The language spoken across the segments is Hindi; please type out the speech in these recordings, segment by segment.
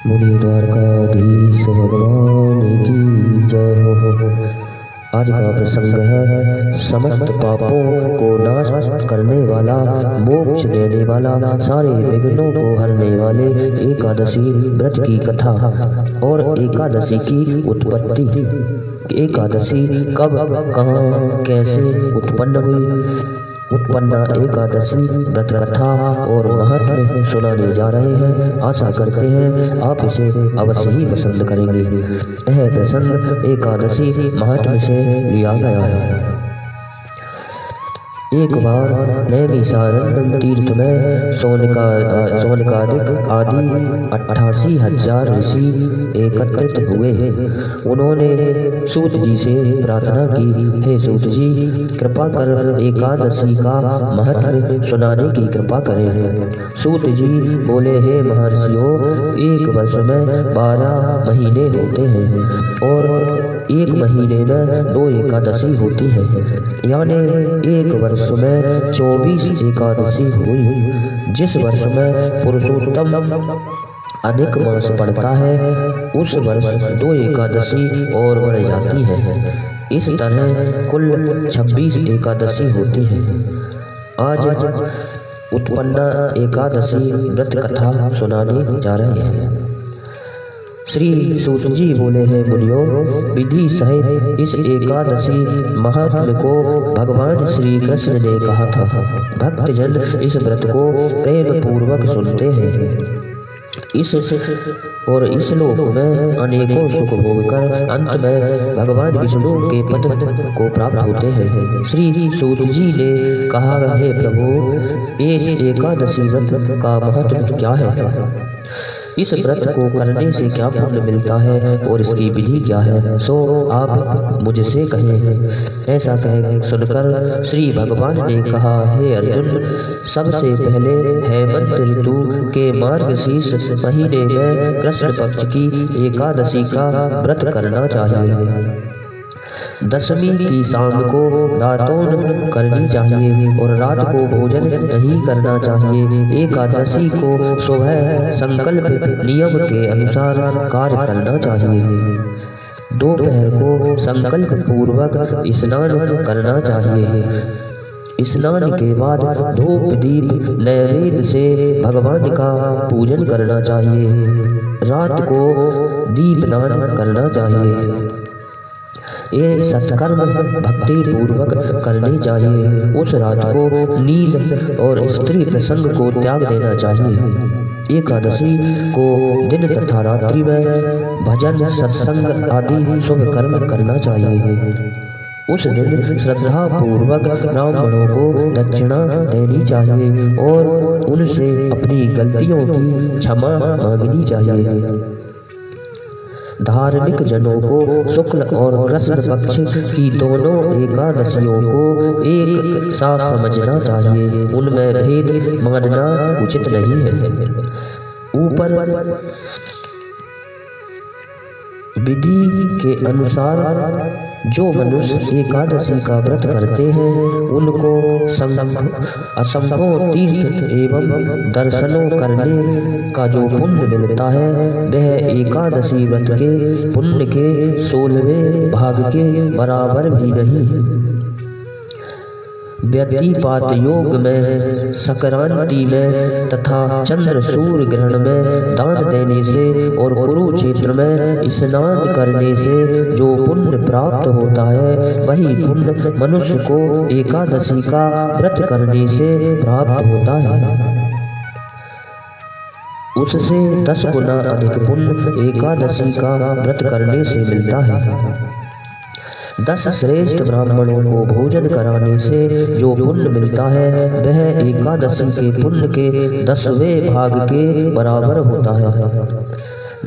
बोलिए द्वारकाधीश भगवान की जय हो। आज का प्रसंग है समस्त पापों को नाश करने वाला, मोक्ष देने वाला, सारे विघ्नों को हरने वाले एकादशी व्रत की कथा और एकादशी की उत्पत्ति। एकादशी कब, कहाँ, कैसे उत्पन्न हुई, उत्पन्ना एकादशी व्रत कथा और महत्व सुनाने जा रहे हैं। आशा करते हैं आप इसे अवश्य ही पसंद करेंगे। यह प्रसंग एकादशी महत्व से लिया गया है। एक बार नैमिषारण्य तीर्थ में शौनकादिक आदि 88,000 ऋषि एकत्रित हुए। उन्होंने सूत जी से प्रार्थना की, हे सूत जी, कृपा कर एकादशी का महत्व सुनाने की कृपा करें। सूत जी बोले, हे महर्षियों, एक वर्ष में 12 महीने होते हैं और एक महीने में 2 एकादशी होती है, यानी एक वर्ष में 24 एकादशी हुई। जिस वर्ष में पुरुषोत्तम अधिक मास पड़ता है उस वर्ष 2 एकादशी और बढ़ जाती है। इस तरह कुल 26 एकादशी होती है। आज उत्पन्ना एकादशी व्रत कथा सुनाने जा रहे हैं। श्री सूत जी बोले, हैं मुनियों, विधि सहित इस एकादशी महात्म्य को भगवान श्री कृष्ण ने कहा था। भक्तजन इस व्रत को प्रेम पूर्वक सुनते हैं। इस लोक में अनेकों सुख भोग कर अंत में भगवान विष्णु के पद को प्राप्त होते हैं। श्री सूत जी ने कहा, हे प्रभु, इस एकादशी व्रत का महत्व क्या है, इस व्रत को करने से क्या पुण्य मिलता है और इसकी विधि क्या है, सो आप मुझसे कहें। ऐसा कह सुनकर श्री भगवान ने कहा, हे अर्जुन, सबसे पहले हेमंत ऋतु के मार्गशीर्ष महीने में कृष्ण पक्ष की एकादशी का व्रत करना चाहिए। दशमी की शाम को दातून करनी चाहिए और रात को भोजन नहीं करना चाहिए। एकादशी को सुबह संकल्प नियम के अनुसार कार्य करना चाहिए। दोपहर को संकल्प पूर्वक स्नान करना चाहिए। स्नान के बाद धूप दीप नैवेद्य से भगवान का पूजन करना चाहिए। रात को दीपदान करना चाहिए। ये सत्कर्म भक्ति पूर्वक करनी चाहिए। उस रात को नींद और स्त्री प्रसंग को त्याग देना चाहिए। एकादशी को दिन तथा रात्रि में भजन सत्संग आदि शुभ कर्म करना चाहिए। उस दिन श्रद्धा पूर्वक ब्राह्मणों को दक्षिणा देनी चाहिए और उनसे अपनी गलतियों की क्षमा मांगनी चाहिए। धार्मिक जनों को शुक्ल और कृष्ण पक्ष की दोनों एकादशियों को एक सा समझना चाहिए। उनमें भेद मानना उचित नहीं है। ऊपर विधि के अनुसार जो मनुष्य एकादशी का व्रत करते हैं उनको असंख्यों तीर्थ एवं दर्शनों करने का जो पुण्य मिलता है वह एकादशी व्रत के पुण्य के 16वें भाग के बराबर भी नहीं। व्यतिपात योग में, संक्रांति में तथा चंद्र सूर्य ग्रहण में दान देने से और कुरुक्षेत्र में स्नान करने से जो पुण्य प्राप्त होता है वही पुण्य मनुष्य को एकादशी का व्रत करने से प्राप्त होता है। उससे 10 गुना अधिक पुण्य एकादशी का व्रत करने से मिलता है। 10 श्रेष्ठ ब्राह्मणों को भोजन कराने से जो पुण्य मिलता है वह एकादशी के पुण्य के 10वें भाग के बराबर होता है।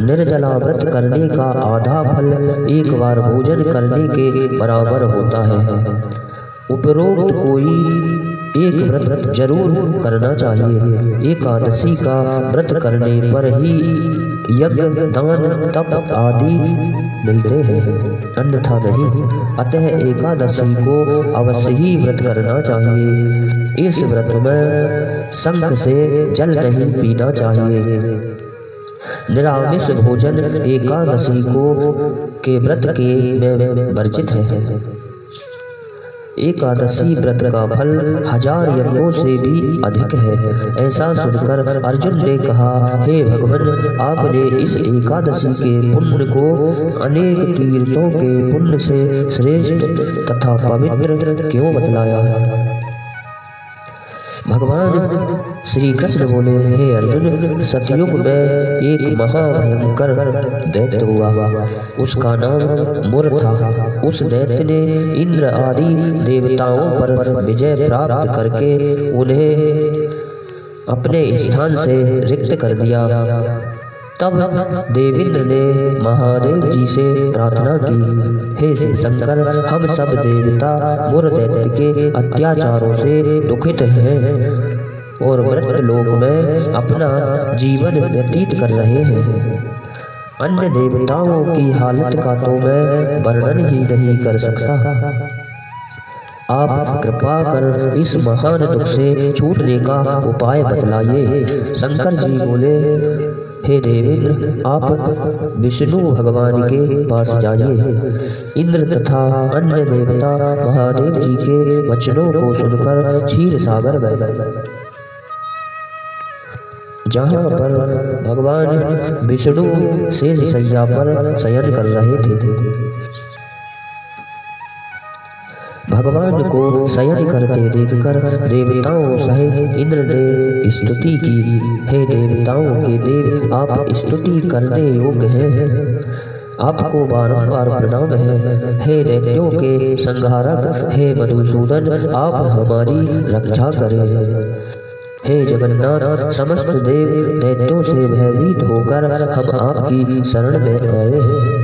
निर्जला व्रत करने का आधा फल एक बार भोजन करने के बराबर होता है। उपरोक्त कोई एक व्रत जरूर करना चाहिए। एकादशी का व्रत करने पर ही यज्ञ, दान, तप आदि मिलते हैं, अन्यथा नहीं। अतः एकादशी को अवश्य ही व्रत करना चाहिए। इस व्रत में शंख से जल नहीं पीना चाहिए। निरामिष भोजन एकादशी को के व्रत के में वर्जित है। एकादशी व्रत का फल 1000 यज्ञों से भी अधिक है। ऐसा सुनकर अर्जुन ने कहा, हे भगवान, आपने इस एकादशी के पुण्य को अनेक तीर्थों के पुण्य से श्रेष्ठ तथा पवित्र क्यों बतलाया? भगवान श्री कृष्ण बोले, हे अर्जुन, सतयुग में एक महाभयंकर दैत्य हुआ। उसका नाम मुर था। उस दैत्य ने इंद्र आदि देवताओं पर विजय प्राप्त करके उन्हें अपने स्थान से रिक्त कर दिया। तब देवेंद्र ने महादेव जी से प्रार्थना की, हे शिव शंकर, हम सब देवता मुर दैत्य के अत्याचारों से दुखित हैं और मृत लोक में अपना जीवन व्यतीत कर रहे हैं। अन्य देवताओं की हालत का तो मैं वर्णन ही नहीं कर सकता। आप कृपा कर इस महान दुख से छूटने का उपाय बतलाइए। शंकर जी बोले, हे देवेंद्र, आप विष्णु भगवान के पास जाइए। इंद्र तथा अन्य देवता महादेव जी के वचनों को सुनकर क्षीर सागर गए, जहाँ पर भगवान विष्णु शेष शैया पर शयन कर रहे थे। भगवान को शयन करते देखकर देवताओं सहित इंद्र ने स्तुति की, हे देवताओं के देव, आप स्तुति करने योग्य हैं। आपको बारंबार प्रणाम है। हे दैत्यों के संहारक, हे मधुसूदन, आप हमारी रक्षा करें। हे जगन्नाथ, समस्त देव दैत्यों से भयभीत होकर हम आपकी शरण में आए हैं।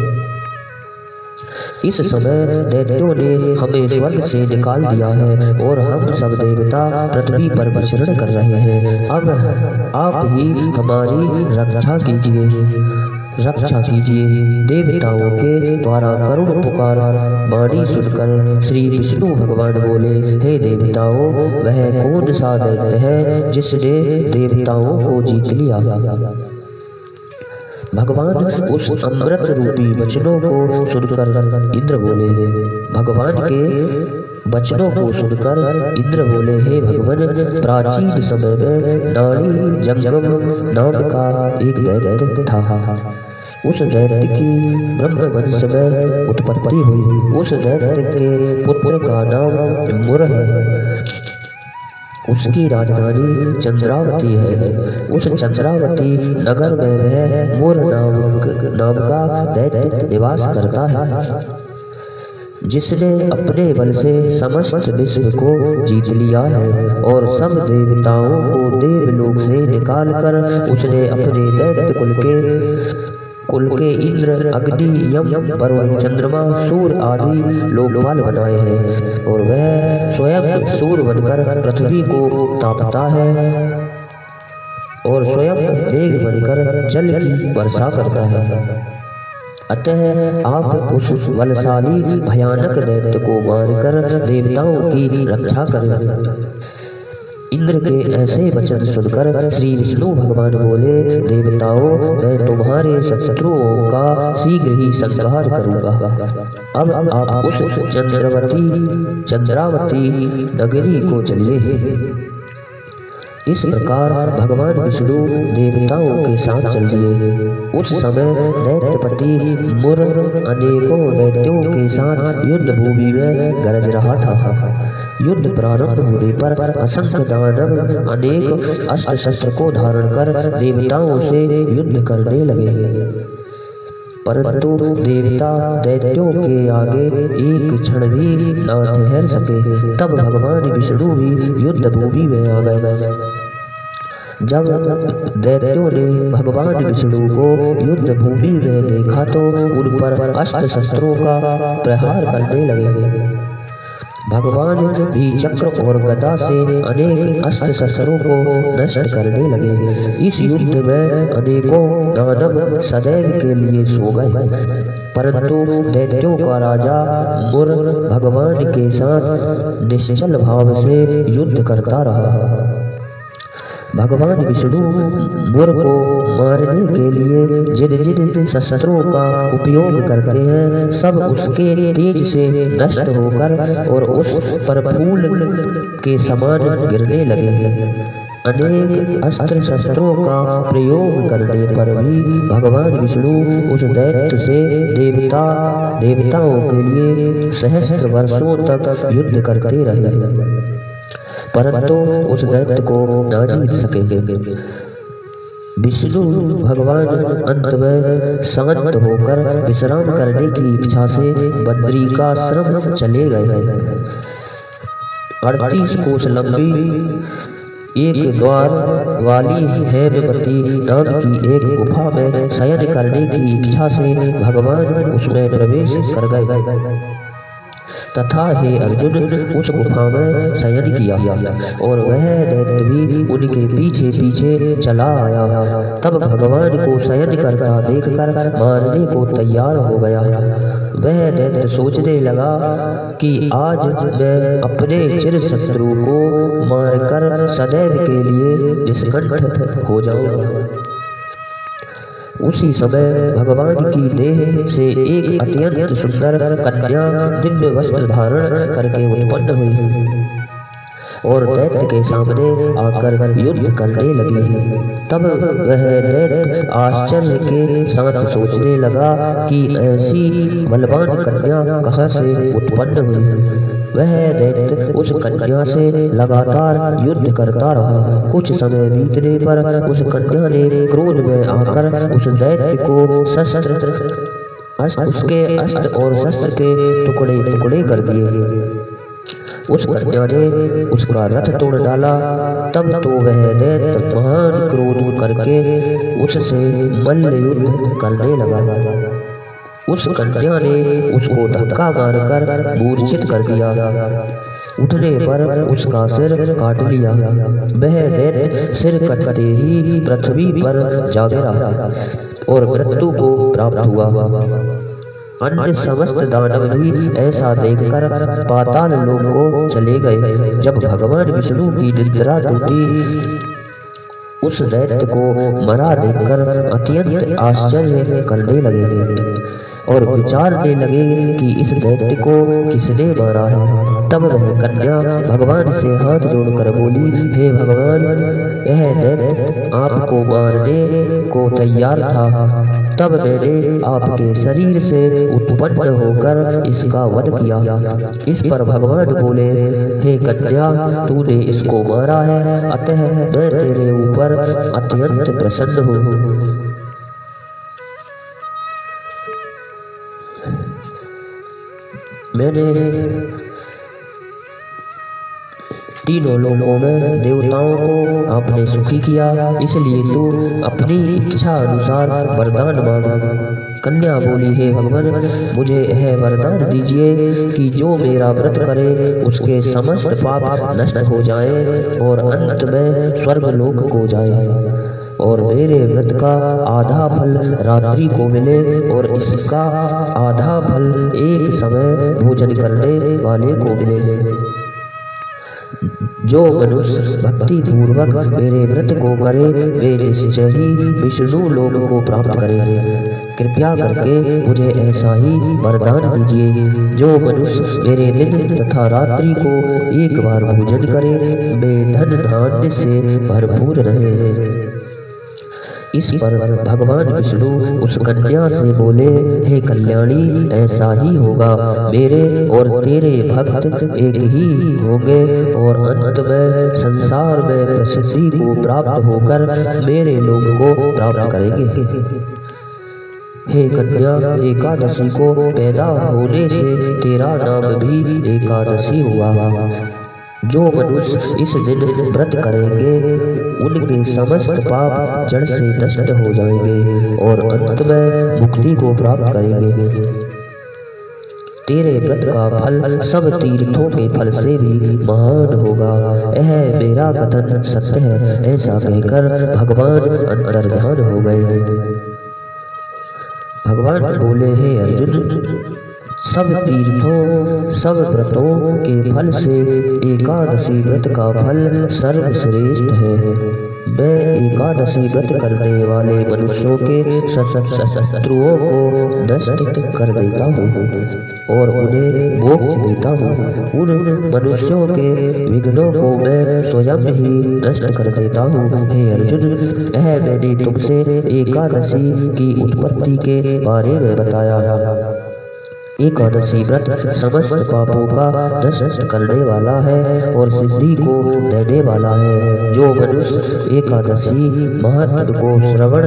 इस समय दैत्यों ने हमें स्वर्ग से निकाल दिया है और हम सब देवता पृथ्वी पर विचरण कर रहे हैं। अब आप ही हमारी रक्षा कीजिए। देवताओं के द्वारा करुण पुकार वाणी सुनकर श्री विष्णु भगवान बोले, हे देवताओं, वह कौन सा दैत्य है जिसने देवताओं को जीत लिया? भगवान उस अमृत रूपी वचनों को सुनकर इंद्र बोले, भगवान के वचनों को सुनकर इंद्र बोले, हे भगवान, प्राचीन समय में नाड़ी जंगम नाम का एक दैत्य था। उस दैत्य की ब्रह्मवंश में उत्पत्ति हुई। उस दैत्य के पुत्र का नाम मुर है। उसकी राजधानी चंद्रावती है। उस चंद्रावती नगर में वह मुर नाम का दैत्य निवास करता है, जिसने अपने बल से समस्त विश्व को जीत लिया है और सब देवताओं को देवलोक से निकालकर उसने अपने दैत्य कुल के इंद्र, अग्नि, यम, वरुण, चंद्रमा, सूर्य आदि लोकपाल बनाए हैं और वह स्वयं सूर्य बनकर पृथ्वी को तापता है और स्वयं मेघ बनकर जल की वर्षा करता है। अतः आप उस बलशाली भयानक दैत्य को मारकर देवताओं की रक्षा करें। इंद्र के ऐसे वचन सुनकर श्री विष्णु भगवान बोले, देवताओं, मैं तुम्हारे शत्रुओं का शीघ्र ही संहार करूंगा। अब आप उस चंद्रावती नगरी को चलिए। इस प्रकार भगवान विष्णु देवताओं के साथ चल दिए। उस समय दैत्यपति मुर अनेकों दैत्यों के साथ युद्ध भूमि में गरज रहा था। युद्ध प्रारंभ होने पर असंख्य दानव अनेक अस्त्र शस्त्र को धारण कर देवताओं से युद्ध करने लगे, परंतु देवता दैत्यों के आगे एक क्षण भी न ठहर सके। तब भगवान विष्णु भी युद्ध भूमि में आ गए। जब दैत्यों ने भगवान विष्णु को युद्ध भूमि में देखा तो उन पर अस्त्र शस्त्रों का प्रहार करने लगे। भगवान भी चक्र और गदा से अनेक अस्त्र शस्त्रों को नष्ट करने लगे। इस युद्ध में अनेकों दानव सदैव के लिए सो गए, परंतु दैत्यों का राजा मुर भगवान के साथ निश्चल भाव से युद्ध करता रहा। भगवान विष्णु मुर को मारने के लिए जिन जिन शस्त्रों का उपयोग करते हैं सब उसके तेज से नष्ट होकर और उस पर फूल के समान गिरने लगे हैं। अनेक अस्त्र शस्त्रों का प्रयोग करने पर भी भगवान विष्णु उस दैत्य से देवताओं के लिए सहस्त्र वर्षों तक युद्ध करते रहे, परंतु उस दैत्य को ना जीत सकेंगे। विष्णु भगवान अंत में शांत होकर विश्राम करने की इच्छा से बद्रिकाश्रम चले गए। 38 कोस लंबी एक द्वार वाली हेमवती नाम की एक गुफा में शयन करने की इच्छा से भगवान उसमें प्रवेश कर गए तथा हे अर्जुन उस गुफा में शयन किया और वह दैत्य भी उनके पीछे पीछे चला आया। तब भगवान को शयन करता देखकर मारने को तैयार हो गया। वह दैत्य सोचने लगा कि आज मैं अपने चिर शत्रु को मारकर सदैव के लिए निष्कंठ हो जाऊंगा। उसी समय भगवान की देह से एक अत्यंत सुंदर कन्या दिव्य वस्त्र धारण करके उत्पन्न हुई और दैत्य के सामने आकर युद्ध करने लगी। तब वह दैत्य आश्चर्य के साथ सोचने लगा कि ऐसी बलवान कन्या कहाँ से उत्पन्न हुई। वह दैत्य उस कन्या से लगातार युद्ध करता रहा। कुछ समय बीतने पर उस कन्या ने क्रोध में आकर उस दैत्य को उसके अस्त्र और शस्त्र के टुकड़े टुकड़े कर दिए। उस कन्या ने उसका रथ तोड़ डाला। तब तो वह दैत्य महान क्रोध करके उससे मल्ल युद्ध करने लगा। उस कन्या ने उसको धक्का मारकर मूर्छित कर दिया। उठने पर उसका सिर काट लिया। वह दैत्य सिर कटते ही पृथ्वी पर जा गिरा और मृत्यु को प्राप्त हुआ। अन्य समस्त दानव भी ऐसा देखकर पाताल लोक को चले गए। जब भगवान विष्णु की निद्रा टूटी उस दैत्य को मरा देखकर अत्यंत आश्चर्य करने लगे और विचारने लगे कि इस दैत्य को किसने मारा है। तब वह कन्या भगवान से हाथ जोड़कर बोली, हे भगवान, यह दैत्य आपको मारने को तैयार था। तब मैंने आपके शरीर से उत्पन्न होकर इसका वध किया। इस पर भगवान बोले, हे कन्या, तूने इसको मारा है, अतः मैं तेरे ऊपर अत्यंत प्रसन्न हूँ। मैंने तीनों लोकों में देवताओं को आपने सुखी किया, इसलिए तू अपनी इच्छा अनुसार वरदान मांग। कन्या बोली, हे भगवान, मुझे यह वरदान दीजिए कि जो मेरा व्रत करे उसके समस्त पाप नष्ट हो जाए और अंत में स्वर्ग लोक को जाए और मेरे व्रत का आधा फल रात्रि को मिले और इसका आधा फल एक समय भोजन करने वाले को मिले। जो मनुष्य भक्ति पूर्वक मेरे व्रत को करे वे निश्चय ही विष्णु लोक को प्राप्त करेंगे। कृपया करके मुझे ऐसा ही वरदान दीजिए। जो मनुष्य मेरे दिन तथा रात्रि को एक बार भोजन करे वे धन धान्य से भरपूर रहे। इस पर भगवान विष्णु उस कन्या से बोले, हे कल्याणी, ऐसा ही होगा। मेरे और तेरे भक्त एक ही होंगे और अंत में संसार में प्रसिद्धि को प्राप्त होकर मेरे लोक को प्राप्त करेंगे। हे कन्या, एकादशी को पैदा होने से तेरा नाम भी एकादशी हुआ। जो मनुष्य इस दिन व्रत करेंगे उनके समस्त पाप जड़ से नष्ट हो जाएंगे और अंत में मुक्ति को प्राप्त करेंगे। तेरे व्रत का फल सब तीर्थों के फल से भी महान होगा। यह मेरा कथन सत्य है। ऐसा कहकर भगवान अंतर्ध्यान हो गए। भगवान बोले, हे अर्जुन, सब तीर्थों सब व्रतों के फल से एकादशी व्रत का फल सर्वश्रेष्ठ है। मैं एकादशी व्रत करने वाले मनुष्यों के शत्रुओं को नष्ट कर देता हूँ और उन्हें मोक्ष देता हूँ। उन मनुष्यों के विघ्नों को मैं स्वयं ही नष्ट कर देता हूँ। हे अर्जुन, मैंने तुमसे एकादशी की उत्पत्ति के बारे में बताया। एकादशी व्रत समस्त पापों का नष्ट करने वाला है और सिद्धि को देने वाला है। जो मनुष्य एकादशी महत्व को श्रवण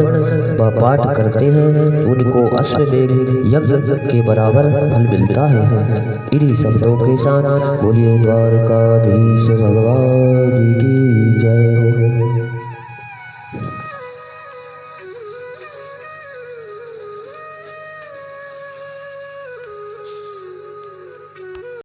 व पाठ करते हैं उनको अश्वमेध यज्ञ के बराबर फल मिलता है। इन्हीं शब्दों के साथ बोलिए द्वारकाधीश भगवान